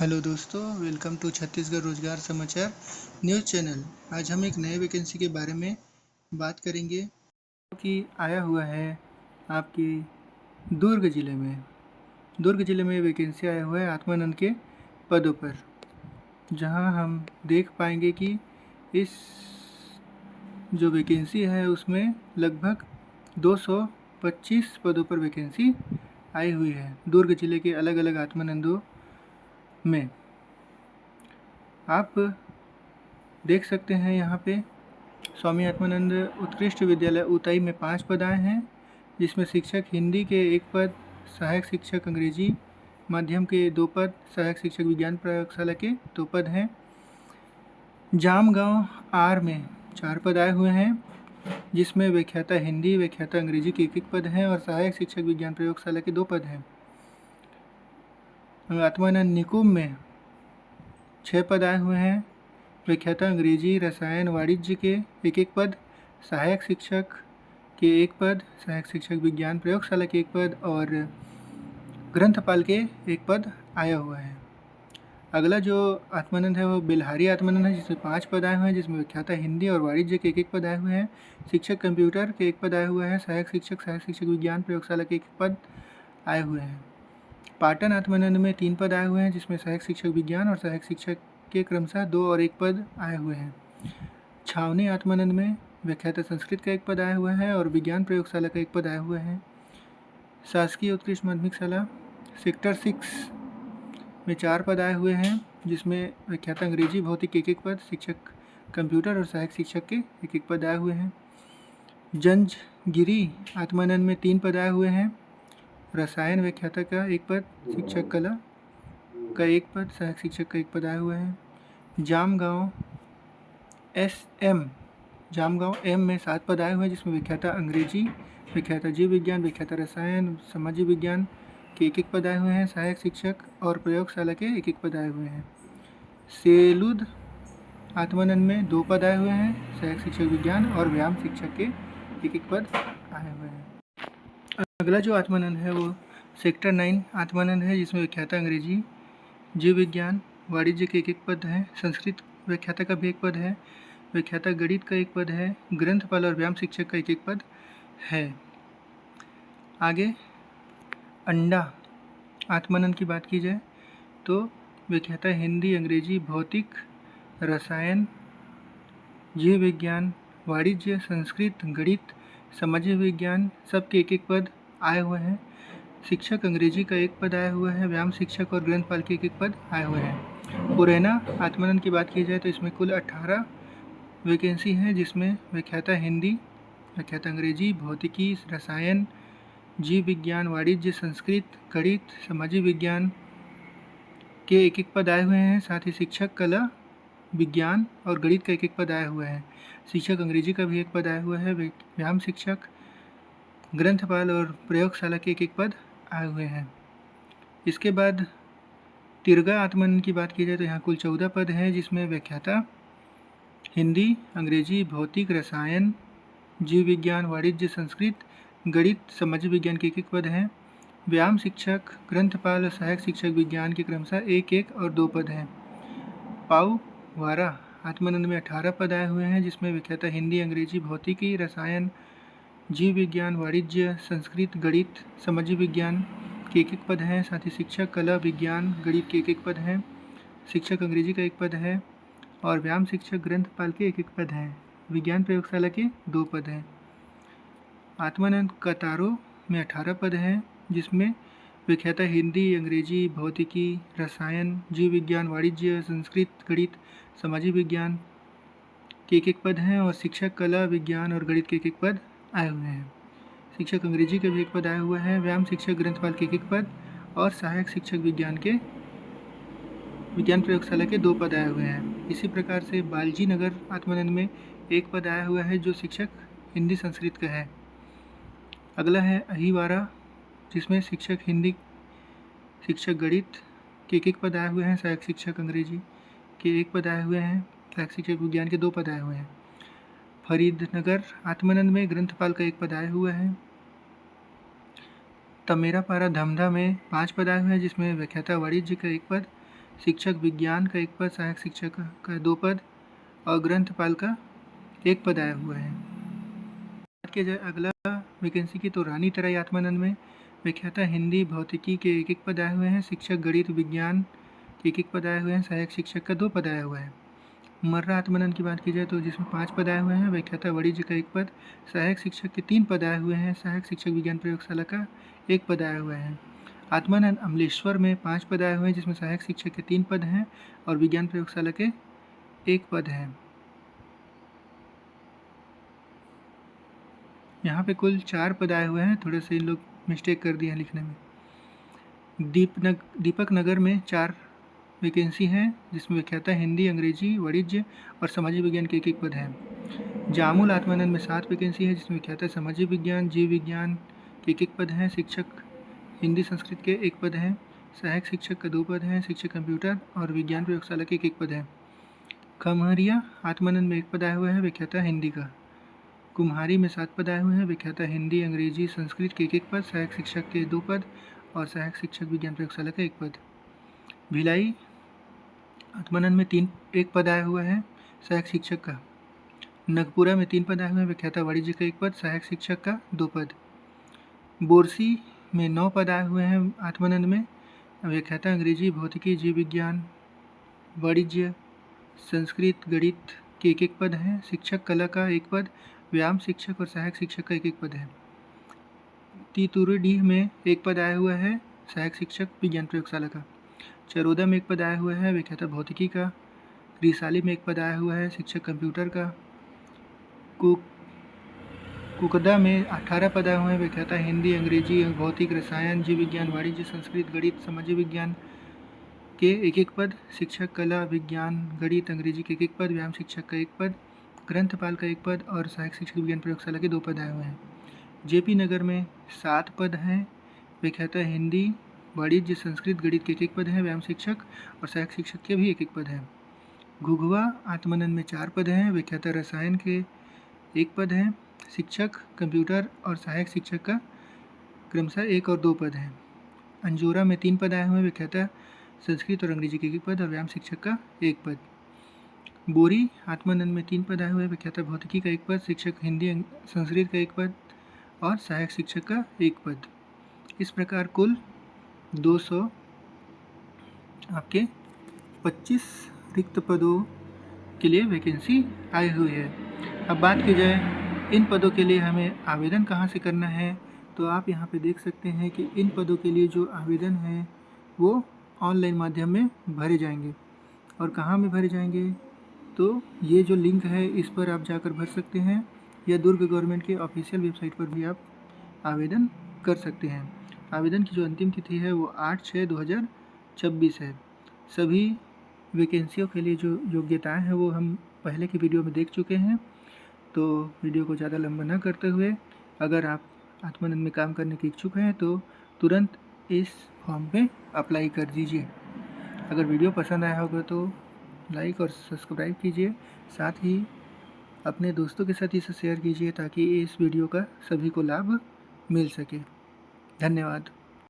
Hello दोस्तों, welcome to Chhattisgarh रोजगार समाचार न्यूज़ चैनल। आज हम एक नए वैकेंसी के बारे में बात करेंगे कि आया हुआ है आपके दुर्ग ज़िले में। दुर्ग ज़िले में वैकेंसी आया हुआ है आत्मानंद के पदों पर, जहां हम देख पाएंगे कि इस जो वैकेंसी है उसमें लगभग 225 पदों पर वैकेंसी आई हुई है दुर्ग ज़िले के अलग अलग आत्मानंदों में। आप देख सकते हैं यहाँ पे स्वामी आत्मानंद उत्कृष्ट विद्यालय उताई में 5 पद आए हैं, जिसमें शिक्षक हिंदी के 1 पद, सहायक शिक्षक अंग्रेजी माध्यम के 2 पद, सहायक शिक्षक विज्ञान प्रयोगशाला के 2 पद हैं। जामगांव आर में 4 पद आए हुए हैं, जिसमें व्याख्याता हिंदी, व्याख्याता अंग्रेजी के 1 पद हैं और सहायक शिक्षक विज्ञान प्रयोगशाला के 2 पद हैं। आत्मानंद निकुंज में 6 पद आए हुए हैं, व्याख्याता अंग्रेजी, रसायन, वाणिज्य के 1 पद, सहायक शिक्षक के 1 पद, सहायक शिक्षक विज्ञान प्रयोगशाला के 1 पद और ग्रंथपाल के 1 पद आया हुआ है। अगला जो आत्मानंद है वो बिल्हारी आत्मानंद है, जिसमें 5 पद आए हुए हैं, जिसमें व्याख्याता हिंदी और वाणिज्य के 1 पद आए हुए हैं। शिक्षक कंप्यूटर के 1 पद आए हुए हैं, सहायक शिक्षक विज्ञान प्रयोगशाला के 1 पद आए हुए हैं। पाटन आत्मानंद में 3 पद आए हुए हैं, जिसमें सहायक शिक्षक विज्ञान और सहायक शिक्षक के क्रमशः 2 और 1 पद आए हुए हैं। छावनी आत्मानंद में व्याख्याता संस्कृत का 1 पद आया हुआ है और विज्ञान प्रयोगशाला का 1 पद आया हुआ है। शासकीय उत्कृष्ट माध्यमिक शाला सेक्टर 6 में 4 पद आए हुए हैं, जिसमें व्याख्याता अंग्रेजी भौतिक के 1 पद, शिक्षक कंप्यूटर और सहायक शिक्षक के 1 पद आए हुए हैं। जंजगिरी आत्मानंद में 3 पद आए हुए हैं, रसायन व्याख्याता का 1 पद, शिक्षक कला का 1 पद, सहायक शिक्षक का 1 पद आए हुए हैं। जामगांव एम में 7 पद आए हुए हैं, जिसमें व्याख्याता अंग्रेजी, व्याख्याता जीव विज्ञान, व्याख्याता रसायन, सामाजिक विज्ञान के 1 पद आए हुए हैं, सहायक शिक्षक और प्रयोगशाला के 1 पद आए हुए हैं। सेलूद आत्मानंद में 2 पद आए हुए हैं, सहायक शिक्षक विज्ञान और व्यायाम शिक्षक के 1 पद आए हुए हैं। अगला जो आत्मानंद है वो सेक्टर 9 आत्मानंद है, जिसमें व्याख्याता अंग्रेजी, जीव विज्ञान, वाणिज्य के 1 पद है, संस्कृत व्याख्याता का भी 1 पद है, व्याख्याता गणित का 1 पद है, ग्रंथपाल और व्यायाम शिक्षक का 1 पद है। आगे अंडा आत्मानंद की बात की जाए तो व्याख्याता हिंदी, अंग्रेजी, भौतिक, रसायन, जीव विज्ञान, वाणिज्य, संस्कृत, गणित, सामाजिक विज्ञान सबके 1 पद आए हुए हैं। शिक्षक अंग्रेजी का 1 पद आया हुआ है, व्यायाम शिक्षक और ग्रंथपाल के 1 पद आए हुए हैं। मुरैना आत्मानंद की बात की जाए तो इसमें कुल 18 वैकेंसी हैं, जिसमें व्याख्याता हिंदी, व्याख्याता अंग्रेजी, भौतिकी, रसायन, जीव विज्ञान, वाणिज्य, संस्कृत, गणित, सामाजिक विज्ञान के 1 पद आए हुए हैं। साथ ही शिक्षक कला, विज्ञान और गणित का 1 पद आया हुआ है। शिक्षक अंग्रेजी का भी 1 पद आया हुआ है। व्यायाम शिक्षक, ग्रंथपाल और प्रयोगशाला के 1 पद आए हुए हैं। इसके बाद तिरगा आत्मानंद की बात की जाए तो यहाँ कुल 14 पद हैं, जिसमें व्याख्याता हिंदी, अंग्रेजी, भौतिक, रसायन, जीव विज्ञान, वाणिज्य, संस्कृत, गणित, सामाजिक विज्ञान के 1 पद हैं। व्यायाम शिक्षक, ग्रंथपाल और सहायक शिक्षक विज्ञान के क्रमशः 1 और 2 पद हैं। पाउवारा आत्मानंद में 18 पद आए हुए हैं, जिसमें व्याख्याता हिंदी, अंग्रेजी, भौतिकी, रसायन, जीव विज्ञान, वाणिज्य, संस्कृत, गणित, सामाजिक विज्ञान के 1 पद हैं। साथ ही शिक्षक कला, विज्ञान, गणित के 1 पद हैं। शिक्षक अंग्रेजी का 1 पद है और व्यायाम शिक्षक ग्रंथपाल के 1 पद हैं। विज्ञान प्रयोगशाला के 2 पद हैं। आत्मानंद कतारो में 18 पद हैं, जिसमें व्याख्याता हिंदी, अंग्रेजी, भौतिकी, रसायन, जीव विज्ञान, वाणिज्य, संस्कृत, गणित, सामाजिक विज्ञान के 1 पद हैं और शिक्षक कला, विज्ञान और गणित के 1 पद आए हुए हैं। शिक्षक अंग्रेजी का भी 1 पद आया हुआ है। व्यायाम शिक्षक ग्रंथपाल के 1 पद और सहायक शिक्षक विज्ञान प्रयोगशाला के 2 पद आए हुए हैं। इसी प्रकार से बालजी नगर आत्मानंद में 1 पद आया हुआ है, जो शिक्षक हिंदी संस्कृत का है। अगला है अहिवारा, जिसमें शिक्षक हिंदी, शिक्षक गणित के 1 पद आए हुए हैं, सहायक शिक्षक अंग्रेजी के 1 पद आए हुए हैं, सहायक शिक्षक विज्ञान के 2 पद आए हुए हैं। फरीदनगर आत्मानंद में ग्रंथपाल का 1 पद आया हुआ है। तमेरापारा धमधा में 5 पद आए हुए हैं, जिसमें व्याख्याता वाणिज्य का 1 पद, शिक्षक विज्ञान का 1 पद, सहायक शिक्षक का 2 पद और ग्रंथपाल का 1 पद आया हुआ है। बात किया जाए अगला वैकेंसी की तो रानी तराई आत्मानंद में व्याख्याता हिंदी भौतिकी के 1 पद आए हुए हैं। शिक्षक गणित विज्ञान के 1 पद आए हुए हैं। सहायक शिक्षक का 2 पद आया हुआ है। मर्रा आत्मानंद की बात की जाए तो जिसमें 5 पद आए हुए हैं। व्याख्याता वाणिज्य का 1 पद, सहायक शिक्षक के 3 पद आए हुए हैं। सहायक शिक्षक विज्ञान प्रयोगशाला का 1 पद आया हुआ है। आत्मानंद अमलेश्वर में 5 पद आए हुए हैं, जिसमें सहायक शिक्षक के 3 पद हैं और विज्ञान प्रयोगशाला के 1 पद हैं। यहाँ पे कुल 4 पद आए हुए हैं, थोड़े से इन लोग मिस्टेक कर दिए हैं लिखने में। दीपक नगर में 4 वैकेंसी हैं, जिसमें व्याख्याता हिंदी, अंग्रेजी, वाणिज्य और सामाजिक विज्ञान के 1 पद हैं। जामुल आत्मानंद में 7 वैकेंसी है, जिसमें व्याख्याता सामाजिक विज्ञान, जीव विज्ञान के 1 पद हैं। शिक्षक हिंदी संस्कृत के 1 पद हैं। सहायक शिक्षक का 2 पद हैं। शिक्षक कंप्यूटर और विज्ञान प्रयोगशाला के 1 पद हैं। खमहरिया आत्मानंद में 1 पद आया हुआ है, व्याख्याता हिंदी का। कुम्हारी में 7 पद आए हुए हैं, व्याख्याता हिंदी, अंग्रेजी, संस्कृत के 1 पद, सहायक शिक्षक के 2 पद और सहायक शिक्षक विज्ञान प्रयोगशाला का 1 पद। भिलाई आत्मानंद में 1 पद आया हुआ है, सहायक शिक्षक का। नगपुरा में 3 पद आए हुए हैं, व्याख्याता वाणिज्य का 1 पद, सहायक शिक्षक का 2 पद। बोरसी में 9 पद आए हुए हैं आत्मानंद में, व्याख्याता अंग्रेजी, भौतिकी, जीव विज्ञान, वाणिज्य, संस्कृत, गणित के 1 पद हैं। शिक्षक कला का 1 पद, व्यायाम शिक्षक और सहायक शिक्षक का 1 पद है। तितुरडीह में 1 पद आया हुआ है, सहायक शिक्षक विज्ञान प्रयोगशाला का। चरोदा में 1 पद आया हुआ है, व्याख्याता भौतिकी का। रिसाली में 1 पद आया हुआ है, शिक्षक कंप्यूटर का। कुकदा में 18 पद आए हुए हैं, व्याख्याता हिंदी, अंग्रेजी, भौतिक, रसायन, जीव विज्ञान, वाणिज्य, संस्कृत, गणित, सामाजिक विज्ञान के 1 पद। शिक्षक कला, विज्ञान, गणित, अंग्रेजी के 1 पद, व्यायाम शिक्षक का 1 पद, ग्रंथपाल का 1 पद और सहायक शिक्षक विज्ञान प्रयोगशाला के 2 पद आए हुए हैं। जेपी नगर में 7 पद हैं, व्याख्याता हिंदी, वाणिज्य, संस्कृत, गणित के 1 पद हैं, व्यायाम शिक्षक और सहायक शिक्षक के भी 1 पद हैं। घुघुआ आत्मानंद में 4 पद हैं, व्याख्याता रसायन के 1 पद हैं, शिक्षक कंप्यूटर और सहायक शिक्षक का क्रमशः 1 और 2 पद हैं। अंजोरा में 3 पद आए हुए हैं, व्याख्याता संस्कृत और अंग्रेजी के 1 पद और व्यायाम शिक्षक का 1 पद। बोरी आत्मानंद में 3 पद आए हुए हैं, व्याख्याता भौतिकी का 1 पद, शिक्षक हिंदी, संस्कृत का 1 पद और सहायक शिक्षक का 1 पद। इस प्रकार कुल 200 आपके 25 रिक्त पदों के लिए वैकेंसी आई हुई है। अब बात की जाए इन पदों के लिए हमें आवेदन कहाँ से करना है, तो आप यहाँ पे देख सकते हैं कि इन पदों के लिए जो आवेदन है वो ऑनलाइन माध्यम में भरे जाएंगे। और कहाँ में भरे जाएंगे, तो ये जो लिंक है इस पर आप जाकर भर सकते हैं या दुर्ग गवर्नमेंट के ऑफिशियल वेबसाइट पर भी आप आवेदन कर सकते हैं। आवेदन की जो अंतिम तिथि है वो 8/6/2024 है। सभी वैकेंसियों के लिए जो योग्यताएं हैं वो हम पहले की वीडियो में देख चुके हैं, तो वीडियो को ज़्यादा लंबा न करते हुए अगर आप आत्मानंद में काम करने के इच्छुक हैं तो तुरंत इस फॉर्म पे अप्लाई कर दीजिए। अगर वीडियो पसंद आया होगा तो लाइक और सब्सक्राइब कीजिए, साथ ही अपने दोस्तों के साथ इसे शेयर कीजिए ताकि इस वीडियो का सभी को लाभ मिल सके। धन्यवाद।